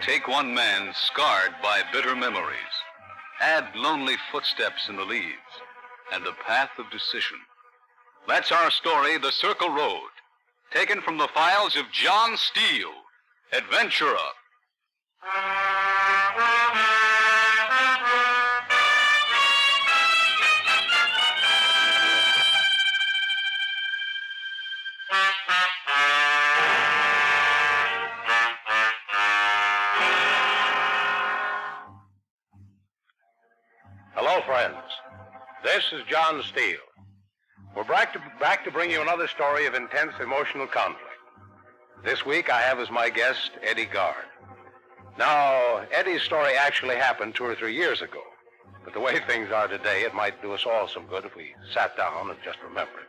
Take one man scarred by bitter memories. Add lonely footsteps in the leaves and the path of decision. That's our story, The Circle Road, taken from the files of John Steele, adventurer. Hello, friends. This is John Steele. We're back to bring you another story of intense emotional conflict. This week, I have as my guest Eddie Guard. Now, Eddie's story actually happened 2 or 3 years ago. But the way things are today, it might do us all some good if we sat down and just remembered.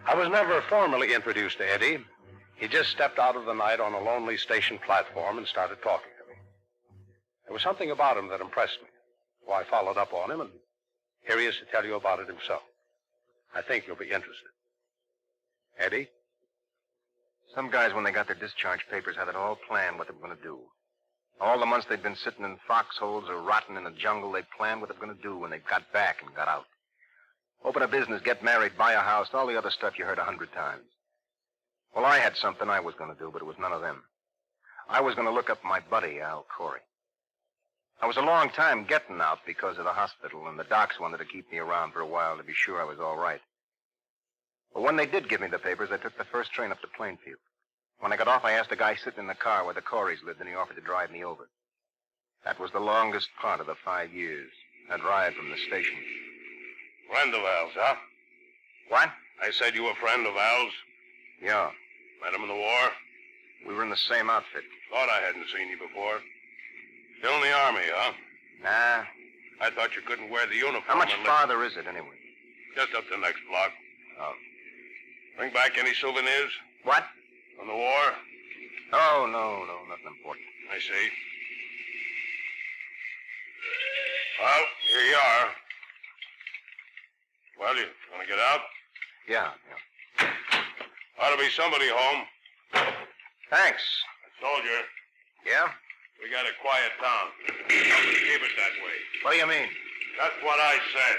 I was never formally introduced to Eddie. He just stepped out of the night on a lonely station platform and started talking to me. There was something about him that impressed me. So I followed up on him, and here he is to tell you about it himself. I think you'll be interested. Eddie? Some guys, when they got their discharge papers, had it all planned what they were going to do. All the months they'd been sitting in foxholes or rotting in the jungle, they planned what they were going to do when they got back and got out. Open a business, get married, buy a house, all the other stuff you heard 100 times. Well, I had something I was going to do, but it was none of them. I was going to look up my buddy, Al Corey. I was a long time getting out because of the hospital, and the docs wanted to keep me around for a while to be sure I was all right. But when they did give me the papers, I took the first train up to Plainfield. When I got off, I asked a guy sitting in the car where the Coreys lived, and he offered to drive me over. That was the longest part of the 5 years, that ride from the station. Friend of Al's, huh? What? I said you were a friend of Al's. Yeah. Met him in the war? We were in the same outfit. Thought I hadn't seen you before. Still in the Army, huh? Nah. I thought you couldn't wear the uniform. How much farther is it, anyway? Just up the next block. Oh. Bring back any souvenirs? What? From the war? Oh, no, nothing important. I see. Well, here you are. Well, you want to get out? Yeah. Ought to be somebody home. Thanks. Soldier, Yeah? we got a quiet town. Keep it that way. What do you mean? That's what I said.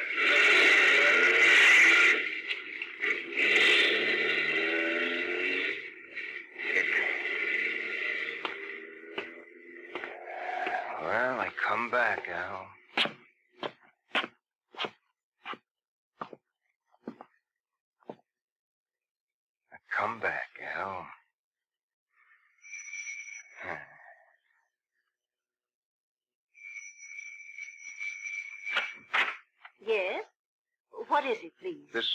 Well, I come back, Al. I come back, Al. Yes? What is it, please? This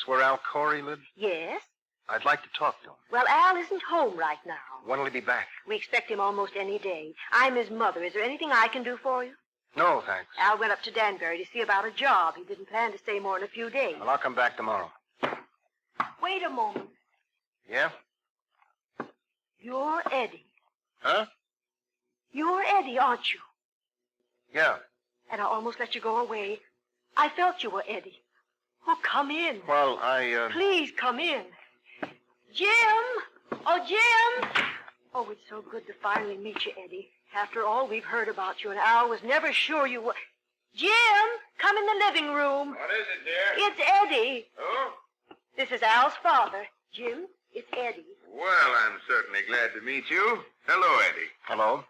where Al Corey lives? Yes? I'd like to talk to him. Well, Al isn't home right now. When'll he be back? We expect him almost any day. I'm his mother. Is there anything I can do for you? No, thanks. Al went up to Danbury to see about a job. He didn't plan to stay more than a few days. Well, I'll come back tomorrow. Wait a moment. Yeah? You're Eddie. Huh? You're Eddie, aren't you? Yeah. And I almost let you go away. I felt you were Eddie. Oh, come in. Well, I, Please, come in. Jim! Oh, Jim! Oh, it's so good to finally meet you, Eddie. After all we've heard about you, and Al was never sure you were... Jim! Come in the living room. What is it, dear? It's Eddie. Oh? This is Al's father. Jim, it's Eddie. Well, I'm certainly glad to meet you. Hello, Eddie. hello.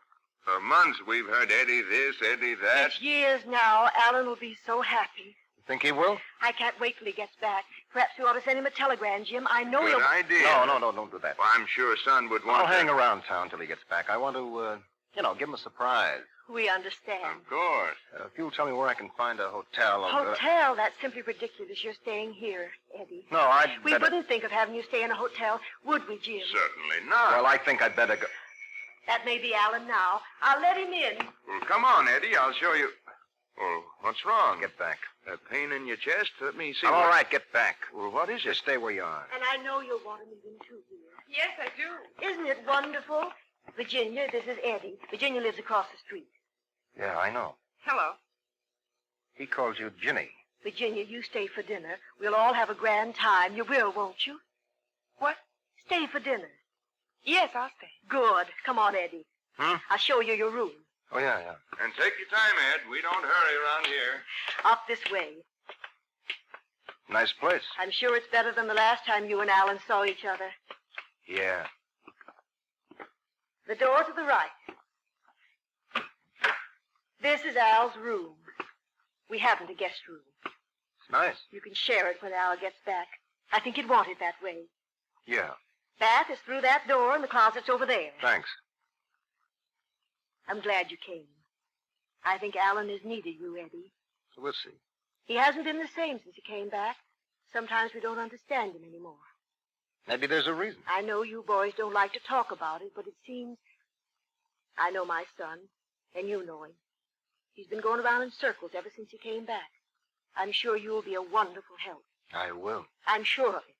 For months we've heard Eddie this, Eddie that. It's years now. Alan will be so happy. You think he will? I can't wait till he gets back. Perhaps we ought to send him a telegram, Jim. I know Good you'll... idea. No, don't do that. Well, I'm sure son would want I'll to... hang around town till he gets back. I want to, give him a surprise. We understand. Of course. If you'll tell me where I can find a hotel... Hotel? That's simply ridiculous. You're staying here, Eddie. No, I'd We better... wouldn't think of having you stay in a hotel, would we, Jim? Certainly not. Well, I think I'd better go... That may be Alan now. I'll let him in. Well, come on, Eddie. I'll show you... Well, what's wrong? Get back. A pain in your chest? Let me see. I'm all right, get back. Well, what is Just it? stay where you are. And I know you'll want to meet him, too, dear. Yes, I do. Isn't it wonderful? Virginia, this is Eddie. Virginia lives across the street. Yeah, I know. Hello. He calls you Ginny. Virginia, you stay for dinner. We'll all have a grand time. You will, won't you? What? Stay for dinner. Yes, I'll stay. Good. Come on, Eddie. I'll show you your room. Oh, yeah. And take your time, Ed. We don't hurry around here. Up this way. Nice place. I'm sure it's better than the last time you and Alan saw each other. Yeah. The door to the right. This is Al's room. We haven't a guest room. It's nice. You can share it when Al gets back. I think you'd want it that way. Yeah. Bath is through that door and the closet's over there. Thanks. I'm glad you came. I think Alan has needed you, Eddie. We'll see. He hasn't been the same since he came back. Sometimes we don't understand him anymore. Maybe there's a reason. I know you boys don't like to talk about it, but it seems... I know my son, and you know him. He's been going around in circles ever since he came back. I'm sure you'll be a wonderful help. I will. I'm sure of it.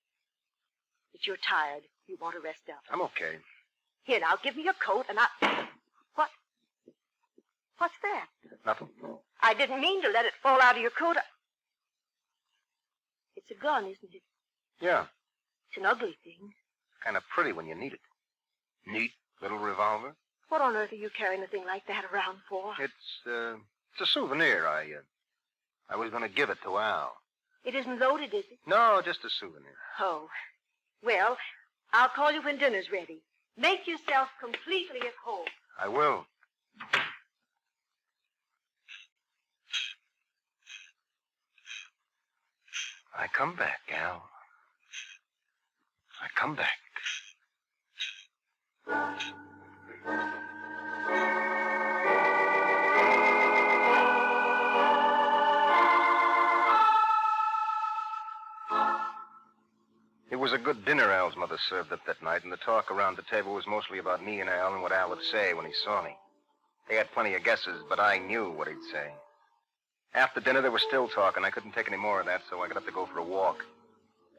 But you're tired. You want to rest up. I'm okay. Here, now, give me your coat, and What? What's that? Nothing. I didn't mean to let it fall out of your coat. It's a gun, isn't it? Yeah. It's an ugly thing. Kind of pretty when you need it. Neat little revolver. What on earth are you carrying a thing like that around for? It's a souvenir. I was going to give it to Al. It isn't loaded, is it? No, just a souvenir. Oh. Well, I'll call you when dinner's ready. Make yourself completely at home. I will. I come back, Al. I come back. It was a good dinner Al's mother served up that night, and the talk around the table was mostly about me and Al and what Al would say when he saw me. They had plenty of guesses, but I knew what he'd say. After dinner, there was still talk, and I couldn't take any more of that, so I got up to go for a walk.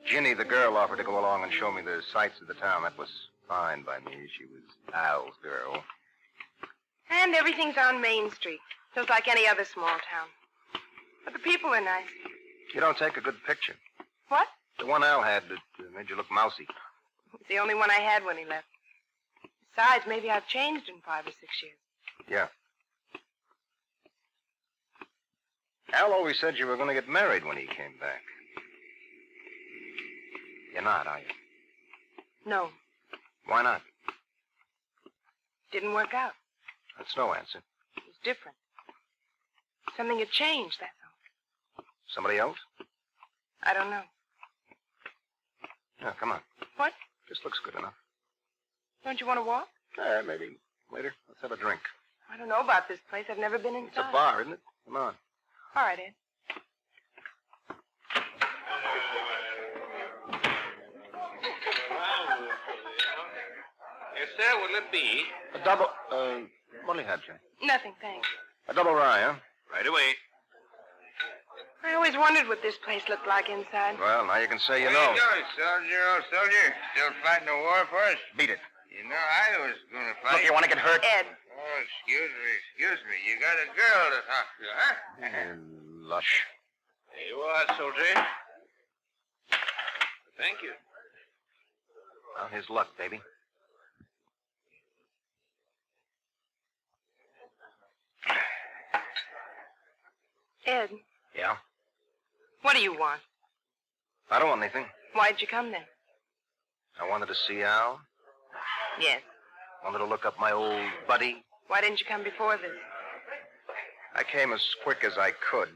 Ginny, the girl, offered to go along and show me the sights of the town. That was fine by me. She was Al's girl. And everything's on Main Street, just like any other small town. But the people are nice. You don't take a good picture. What? The one Al had that made you look mousy. It's the only one I had when he left. Besides, maybe I've changed in 5 or 6 years. Yeah. Al always said you were going to get married when he came back. You're not, are you? No, Why not? didn't work out. That's no answer. It was different. Something had changed, that's all. Somebody else? I don't know. Yeah, come on. What? This looks good enough. Don't you want to walk? Maybe later. Let's have a drink. I don't know about this place. I've never been inside. It's a bar, isn't it? Come on. All right, Ed. Yes, sir. What'll it be? A double, what'll you have, Jim? Nothing, thanks. A double rye, huh? Right away. I always wondered what this place looked like inside. Well, now you can say you Where know. you going, soldier, old soldier? Still fighting the war for us? Beat it. You know, I was going to fight. Look, you want to get hurt? Ed, Oh, excuse me. You got a girl to talk to, huh? Lush. There you are, soldier. Thank you. Well, here's luck, baby. Ed, Yeah? what do you want? I don't want anything. Why'd you come then? I wanted to see Al. Yes. Wanted to look up my old buddy. Why didn't you come before this? I came as quick as I could.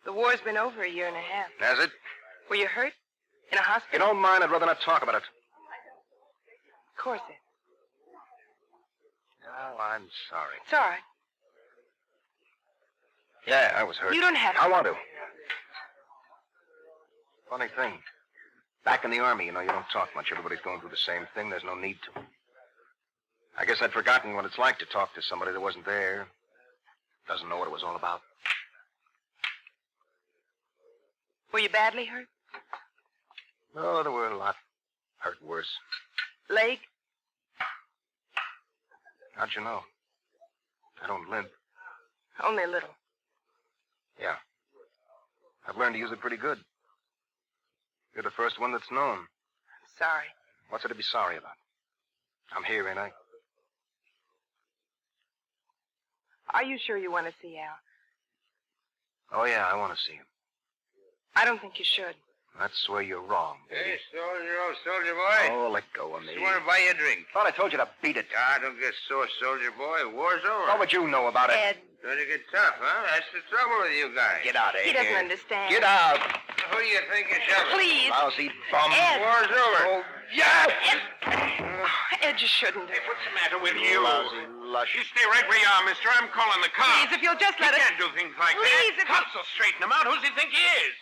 The war's been over 1.5 years. Has it? Were you hurt? In a If you hospital? don't mind, I'd rather not talk about it. Of course, Ed. Oh, I'm sorry. It's all right. Yeah, I was hurt. You don't have to. I want to. Funny thing. Back in the Army, you don't talk much. Everybody's going through the same thing. There's no need to. I guess I'd forgotten what it's like to talk to somebody that wasn't there. Doesn't know what it was all about. Were you badly hurt? Oh, there were a lot hurt worse. Leg? How'd you know? I don't limp. Only a little. Yeah. I've learned to use it pretty good. You're the first one that's known. Sorry. What's there to be sorry about? I'm here, ain't I? Are you sure you want to see Al? Oh, yeah, I want to see him. I don't think you should. That's where you're wrong, baby. Hey, soldier boy. Oh, let go of me. Just want to buy you a drink. Thought I told you to beat it. Ah, don't get sore, soldier boy. War's over. What would you know about it? Ed, Going to get tough, huh? That's the trouble with you guys. Get out of he here. doesn't understand. Get out. Who do you think you're shoving? Please. Lousy bum. Ed. War's over. Oh, yeah. Ed, you shouldn't have. What's the matter with you? Lousy lush. You stay right where you are, mister. I'm calling the cops. Please, if you'll just let You us... can't do things like Please, that. if Cops will straighten him out. Who's he think he is?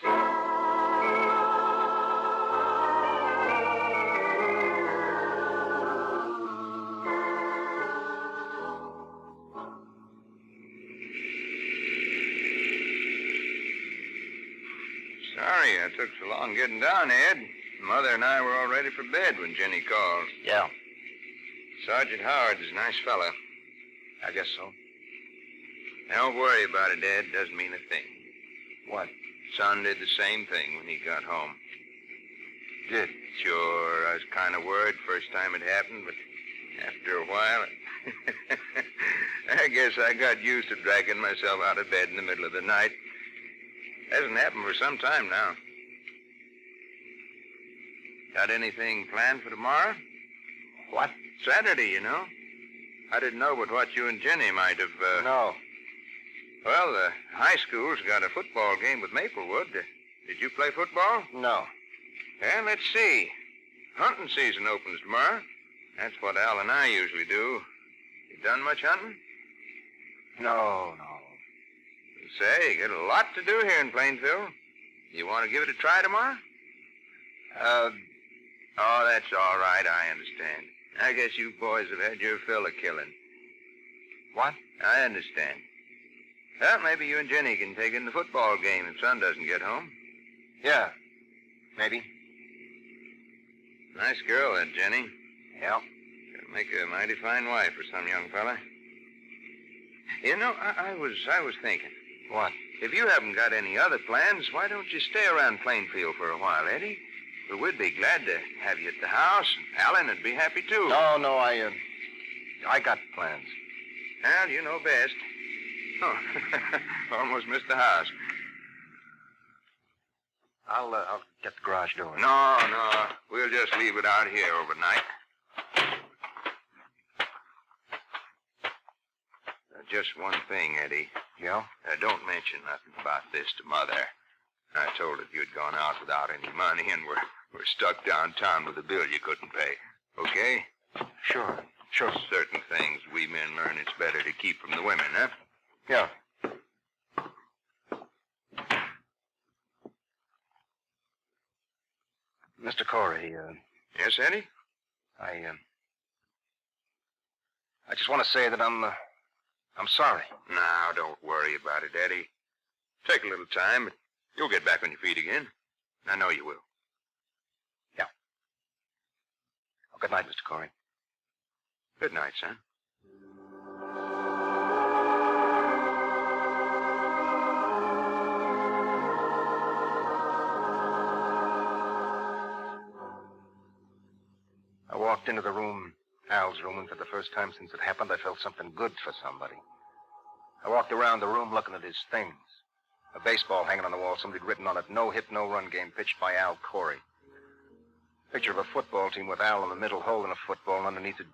Sorry I took so long getting down, Ed. Mother and I were all ready for bed when Jenny called. Yeah, Sergeant Howard's a nice fella. I guess so. Don't worry about it, Ed. Doesn't mean a thing. What? Son did the same thing when he got home. Did? Sure, I was kind of worried first time it happened, but after a while, I guess I got used to dragging myself out of bed in the middle of the night. Hasn't happened for some time now. Got anything planned for tomorrow? What? Saturday, you know. I didn't know but what you and Jenny might have, No. Well, the high school's got a football game with Maplewood. Did you play football? No. Well, let's see. Hunting season opens tomorrow. That's what Al and I usually do. You done much hunting? No. Say, you got a lot to do here in Plainville. You want to give it a try tomorrow? Oh, that's all right. I understand. I guess you boys have had your fill of killing. What? I understand. Well, maybe you and Jenny can take in the football game if Son doesn't get home. Yeah. Maybe. Nice girl, that Jenny. Yeah. Could make a mighty fine wife for some young fella. You know, I was thinking. What? If you haven't got any other plans, why don't you stay around Plainfield for a while, Eddie? Well, we'd be glad to have you at the house, and Alan would be happy, too. No, I got plans. Well, you know best. Oh, almost missed the house. I'll get the garage door. No, we'll just leave it out here overnight. Just one thing, Eddie. Yeah? Don't mention nothing about this to Mother. I told her you'd gone out without any money, and we're stuck downtown with a bill you couldn't pay. Okay? Sure. Certain things we men learn it's better to keep from the women, huh? Yeah. Mr. Corey, Yes, Eddie? I just want to say that I'm sorry. Now, don't worry about it, Eddie. Take a little time, but you'll get back on your feet again. I know you will. Yeah. Oh, good night, Mr. Corey. Good night, son. I walked into the room, Al's room, and for the first time since it happened, I felt something good for somebody. I walked around the room looking at his things. A baseball hanging on the wall, somebody had written on it, "No hit, no run game, pitched by Al Corey." Picture of a football team with Al in the middle holding a football, and underneath it,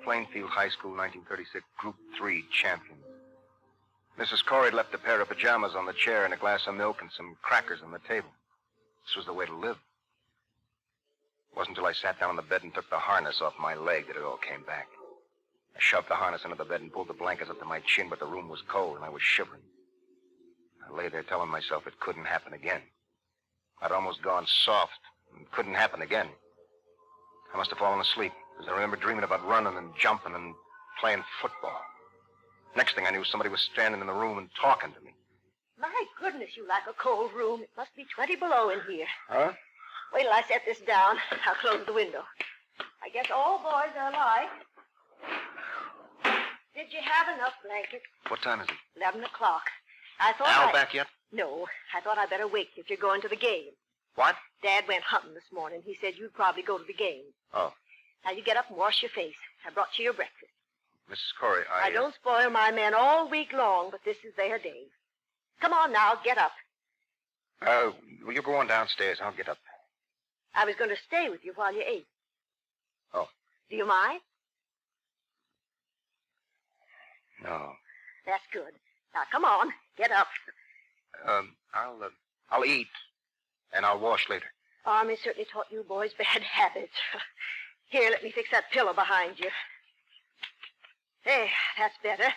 Plainfield High School 1936 Group 3 champions. Mrs. Corey had left a pair of pajamas on the chair and a glass of milk and some crackers on the table. This was the way to live. It wasn't until I sat down on the bed and took the harness off my leg that it all came back. I shoved the harness into the bed and pulled the blankets up to my chin, but the room was cold and I was shivering. I lay there telling myself it couldn't happen again. I'd almost gone soft. It couldn't happen again. I must have fallen asleep, because I remember dreaming about running and jumping and playing football. Next thing I knew, somebody was standing in the room and talking to me. My goodness, you like a cold room. It must be 20 below in here. Huh? Wait till I set this down. I'll close the window. I guess all boys are alike. Did you have enough blankets? What time is it? 11 o'clock. I thought Al back yet? No, I thought I'd better wait if you're going to the game. What? Dad went hunting this morning. He said you'd probably go to the game. Oh. Now you get up and wash your face. I brought you your breakfast. Mrs. Corey, I don't spoil my men all week long, but this is their day. Come on now, get up. Will you go on downstairs? I'll get up. I was going to stay with you while you ate. Oh. Do you mind? No. That's good. Now, come on, get up. I'll eat, and I'll wash later. Army certainly taught you boys bad habits. Here, let me fix that pillow behind you. Hey, that's better.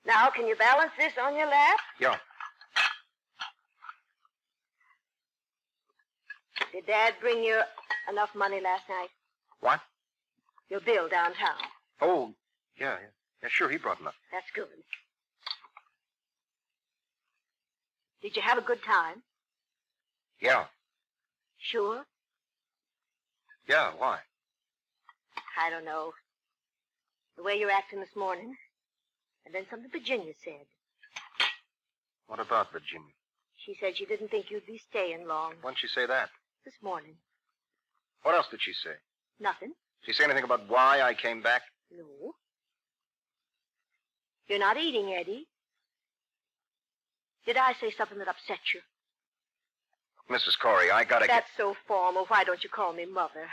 Now, can you balance this on your lap? Yeah. Did Dad bring you enough money last night? What? Your bill downtown. Oh, yeah. Yeah, sure, he brought enough. That's good. Did you have a good time? Yeah. Sure? Yeah, why? I don't know. The way you're acting this morning. And then something Virginia said. What about Virginia? She said she didn't think you'd be staying long. When'd she say that? This morning. What else did she say? Nothing. Did she say anything about why I came back? No. You're not eating, Eddie. Did I say something that upset you? Mrs. Corey, I gotta That's so formal. Why don't you call me Mother?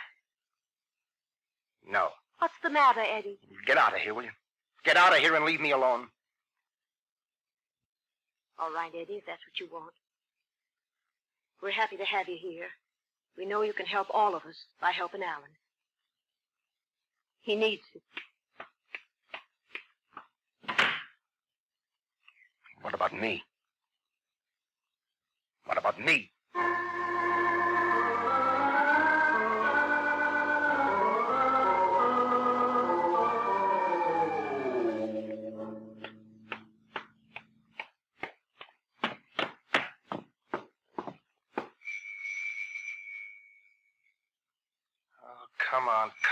No. What's the matter, Eddie? Get out of here, will you? Get out of here and leave me alone. All right, Eddie, if that's what you want. We're happy to have you here. We know you can help all of us by helping Alan. He needs it. What about me? What about me?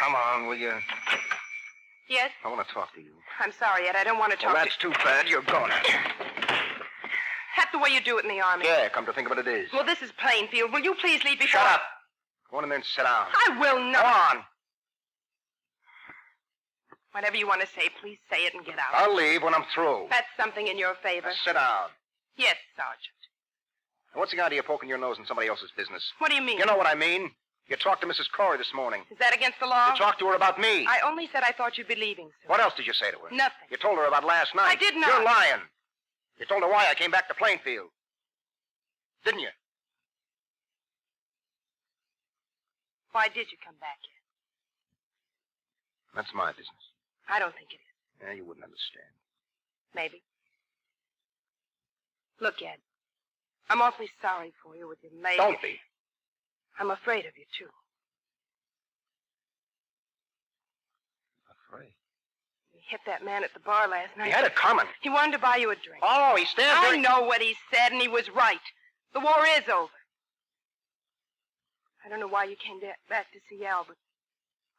Come on, will you? Yes? I want to talk to you. I'm sorry, Ed. I don't want to talk Well, that's too bad. You're gonna. That's the way you do it in the Army. Yeah, come to think of it, it is. Well, this is Plainfield. Will you please leave before... Shut up. Go on in there and sit down. I will not. Go on. Whatever you want to say, please say it and get out. I'll leave when I'm through. That's something in your favor. Now, sit down. Yes, Sergeant. What's the idea of poking your nose in somebody else's business? What do you mean? You know what I mean. You talked to Mrs. Corey this morning. Is that against the law? You talked to her about me. I only said I thought you'd be leaving soon. What else did you say to her? Nothing. You told her about last night. I did not. You're lying. You told her why I came back to Plainfield. Didn't you? Why did you come back here? That's my business. I don't think it is. Yeah, you wouldn't understand. Maybe. Look, Ed. I'm awfully sorry for you with your leg. Don't be. I'm afraid of you, too. Afraid? You hit that man at the bar last night. He had it coming. He wanted to buy you a drink. Oh, he stands there. I know what he said, and he was right. The war is over. I don't know why you came back to see Al, but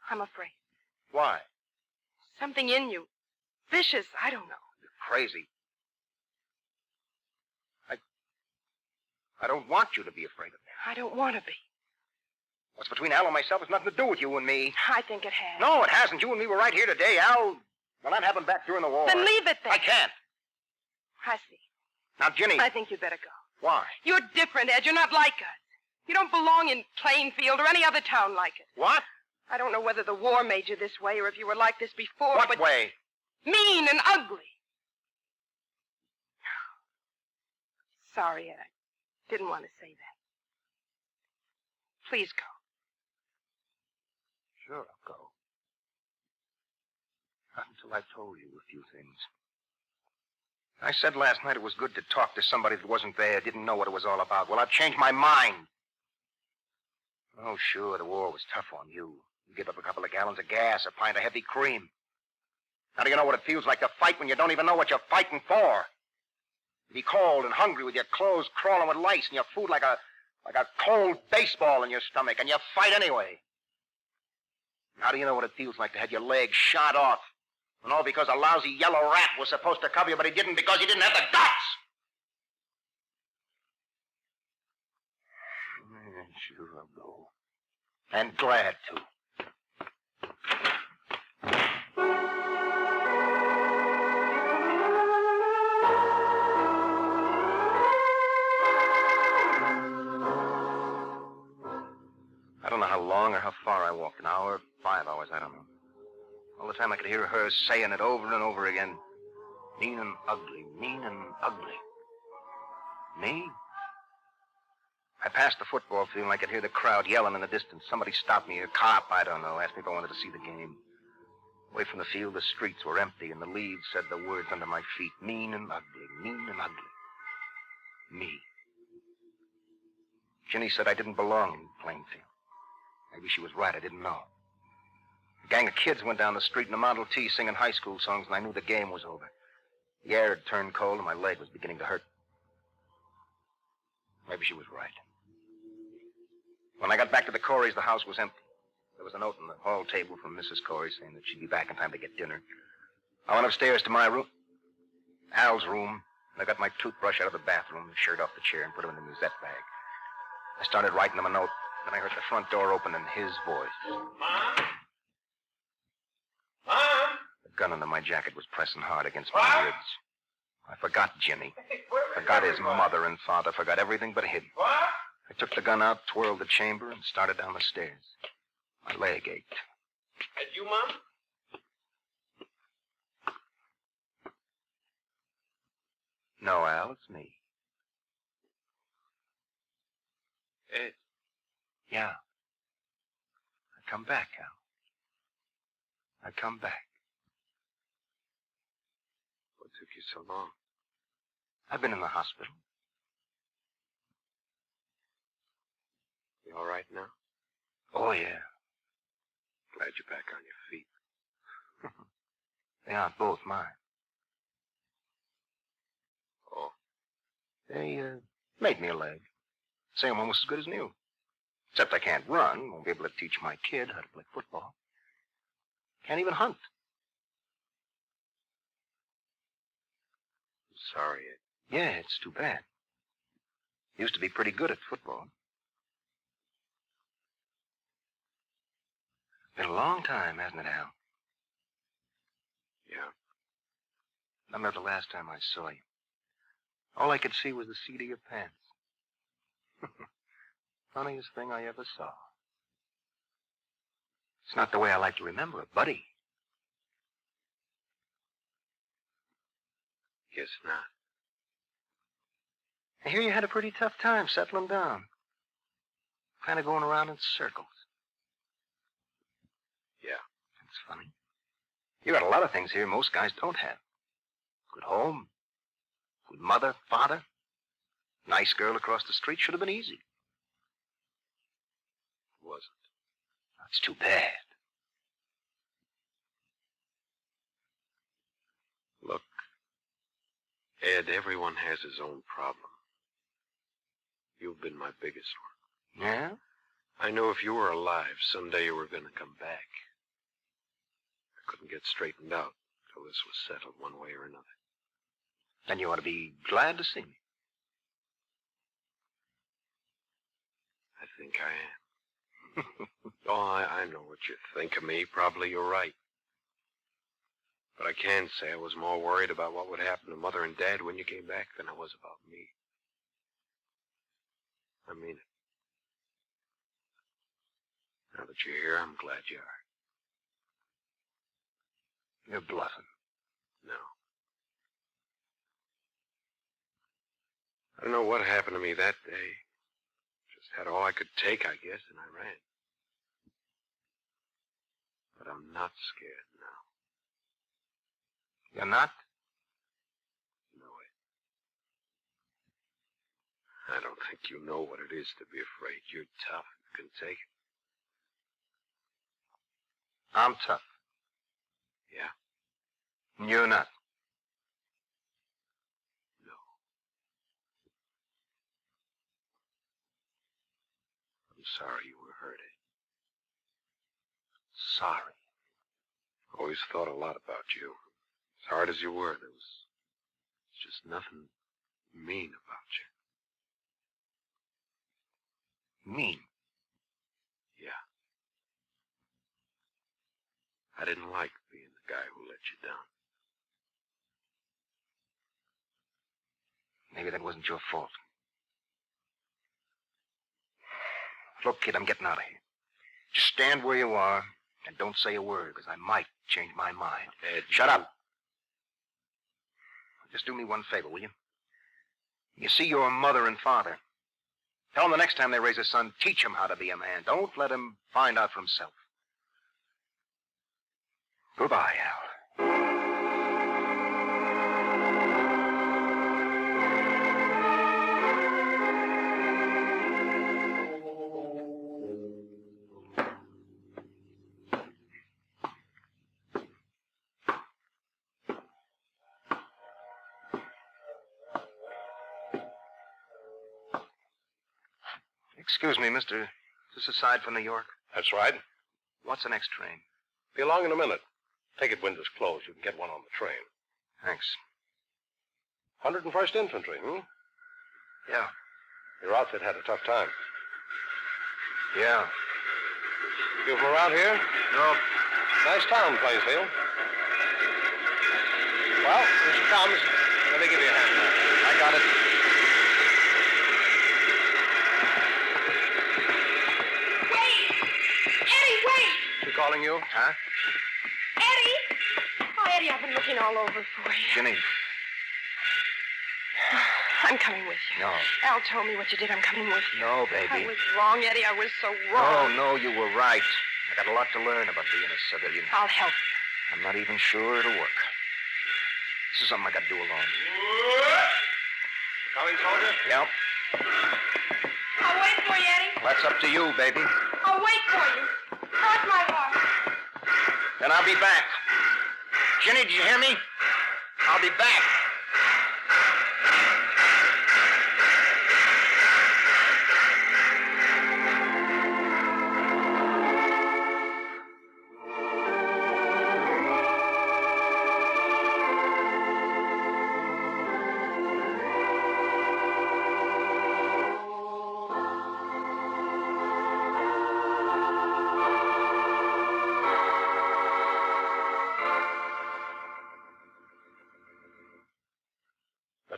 I'm afraid. Why? Something in you. Vicious, I don't know. You're crazy. I don't want you to be afraid of me. I don't want to be. What's between Al and myself has nothing to do with you and me. I think it has. No, it hasn't. You and me were right here today. Al, well, that happened back during the war. Then leave it there. I can't. I see. Now, Ginny. I think you'd better go. Why? You're different, Ed. You're not like us. You don't belong in Plainfield or any other town like it. What? I don't know whether the war made you this way or if you were like this before, What but... way? Mean and ugly. Sorry, Ed. I didn't want to say that. Please go. Sure, I'll go. Not until I told you a few things. I said last night it was good to talk to somebody that wasn't there, didn't know what it was all about. Well, I've changed my mind. Oh, sure, the war was tough on you. You give up a couple of gallons of gas, a pint of heavy cream. Now do you know what it feels like to fight when you don't even know what you're fighting for? To be cold and hungry with your clothes crawling with lice and your food like a cold baseball in your stomach, and you fight anyway. Now do you know what it feels like to have your leg shot off? And all because a lousy yellow rat was supposed to cover you, but he didn't because he didn't have the guts! Sure, I'll go. And glad to. I walked, an hour, 5 hours, I don't know. All the time I could hear her saying it over and over again. Mean and ugly, mean and ugly. Me? I passed the football field and I could hear the crowd yelling in the distance. Somebody stopped me, a cop, I don't know, asked me if I wanted to see the game. Away from the field, the streets were empty, and the leaves said the words under my feet. Mean and ugly, mean and ugly. Me. Ginny said I didn't belong in Plainfield. Maybe she was right, I didn't know. A gang of kids went down the street in a Model T singing high school songs, and I knew the game was over. The air had turned cold, and my leg was beginning to hurt. Maybe she was right. When I got back to the Coreys, the house was empty. There was a note on the hall table from Mrs. Corey saying that she'd be back in time to get dinner. I went upstairs to my room, Al's room, and I got my toothbrush out of the bathroom, the shirt off the chair, and put him in the musette bag. I started writing him a note. Then I heard the front door open and his voice. Mom? Mom? The gun under my jacket was pressing hard against my ribs. I forgot Ginny. Forgot his mother and father. Forgot everything but him. What? I took the gun out, twirled the chamber, and started down the stairs. My leg ached. That you, Mom? No, Al, it's me. Ed. Yeah. I come back, Al. I come back. What took you so long? I've been in the hospital. You all right now? Oh, yeah. Glad you're back on your feet. They aren't both mine. Oh. They made me a leg. Say I'm almost as good as new. Except I can't run. Won't be able to teach my kid how to play football. Can't even hunt. I'm sorry, Ed. Yeah, it's too bad. Used to be pretty good at football. Been a long time, hasn't it, Al? Yeah. I remember the last time I saw you. All I could see was the seat of your pants. Funniest thing I ever saw. It's not the way I like to remember it, buddy. Guess not. I hear you had a pretty tough time settling down. Kind of going around in circles. Yeah. That's funny. You got a lot of things here most guys don't have. Good home. Good mother, father. Nice girl across the street. Should have been easy. It wasn't. That's too bad. Look, Ed, everyone has his own problem. You've been my biggest one. Yeah? I knew if you were alive, someday you were going to come back. I couldn't get straightened out till this was settled one way or another. Then you ought to be glad to see me. I think I am. Oh, I know what you think of me. Probably you're right. But I can say I was more worried about what would happen to Mother and Dad when you came back than I was about me. I mean it. Now that you're here, I'm glad you are. You're bluffing. No. I don't know what happened to me that day. Just had all I could take, I guess, and I ran. But I'm not scared now. You're not? No way. I don't think you know what it is to be afraid. You're tough. You can take it. I'm tough. Yeah? And you're not. No. I'm sorry you were hurt, Ed. Sorry. Always thought a lot about you. As hard as you were, there was just nothing mean about you. Mean? Yeah. I didn't like being the guy who let you down. Maybe that wasn't your fault. Look, kid, I'm getting out of here. Just stand where you are and don't say a word, because I might change my mind. Ed, Shut up. Just do me one favor, will you? You see your mother and father. Tell them the next time they raise a son, teach him how to be a man. Don't let him find out for himself. Goodbye, Al. Excuse me, mister. Is this aside from New York? That's right. What's the next train? Be along in a minute. Ticket window's closed. You can get one on the train. Thanks. 101st Infantry, Yeah. Your outfit had a tough time. Yeah. You from around here? No. Nice town, Plainfield. Well, here she comes. Let me give you a hand. I got it. Eddie, wait! Calling you? Huh? Eddie! Oh, Eddie, I've been looking all over for you. Ginny. I'm coming with you. No. Al told me what you did. I'm coming with you. No, I baby. was wrong, Eddie. I was so wrong. No, you were right. I got a lot to learn about being a civilian. I'll help you. I'm not even sure it'll work. This is something I got to do alone. Coming, soldier? Yep. I'll wait for you, Eddie. That's up to you, baby. I'll wait for you. Cross my heart. Then I'll be back. Ginny, did you hear me? I'll be back.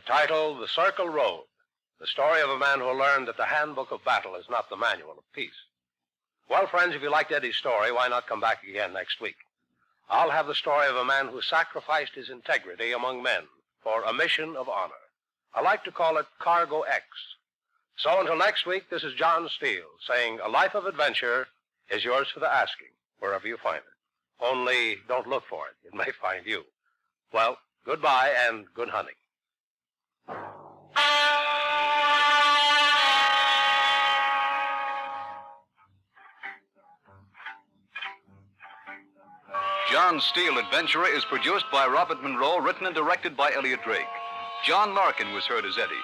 Title, The Circle Road. The story of a man who learned that the handbook of battle is not the manual of peace. Well, friends, if you liked Eddie's story, why not come back again next week? I'll have the story of a man who sacrificed his integrity among men for a mission of honor. I like to call it Cargo X. So until next week, this is John Steele saying a life of adventure is yours for the asking, wherever you find it. Only don't look for it. It may find you. Well, goodbye and good hunting. John Steele Adventurer is produced by Robert Monroe, written and directed by Elliot Drake. John Larkin was heard as Eddie.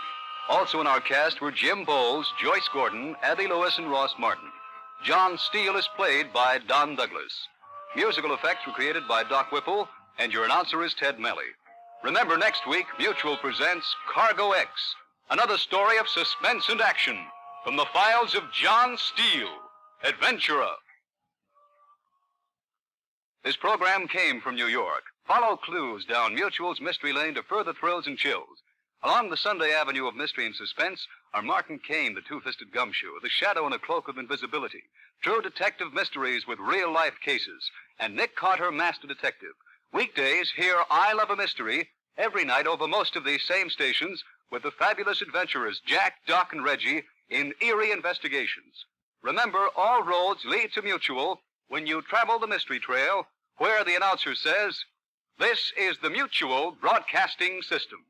Also in our cast were Jim Bowles, Joyce Gordon, Abby Lewis, and Ross Martin. John Steele is played by Don Douglas. Musical effects were created by Doc Whipple, and your announcer is Ted Melly. Remember, next week, Mutual presents Cargo X, another story of suspense and action from the files of John Steele, Adventurer. This program came from New York. Follow clues down Mutual's mystery lane to further thrills and chills. Along the Sunday avenue of mystery and suspense are Martin Kane, the two-fisted gumshoe, the shadow in a cloak of invisibility, true detective mysteries with real-life cases, and Nick Carter, master detective. Weekdays, hear I Love a Mystery every night over most of these same stations with the fabulous adventurers Jack, Doc, and Reggie in eerie investigations. Remember, all roads lead to Mutual when you travel the mystery trail, where the announcer says, "This is the Mutual Broadcasting System."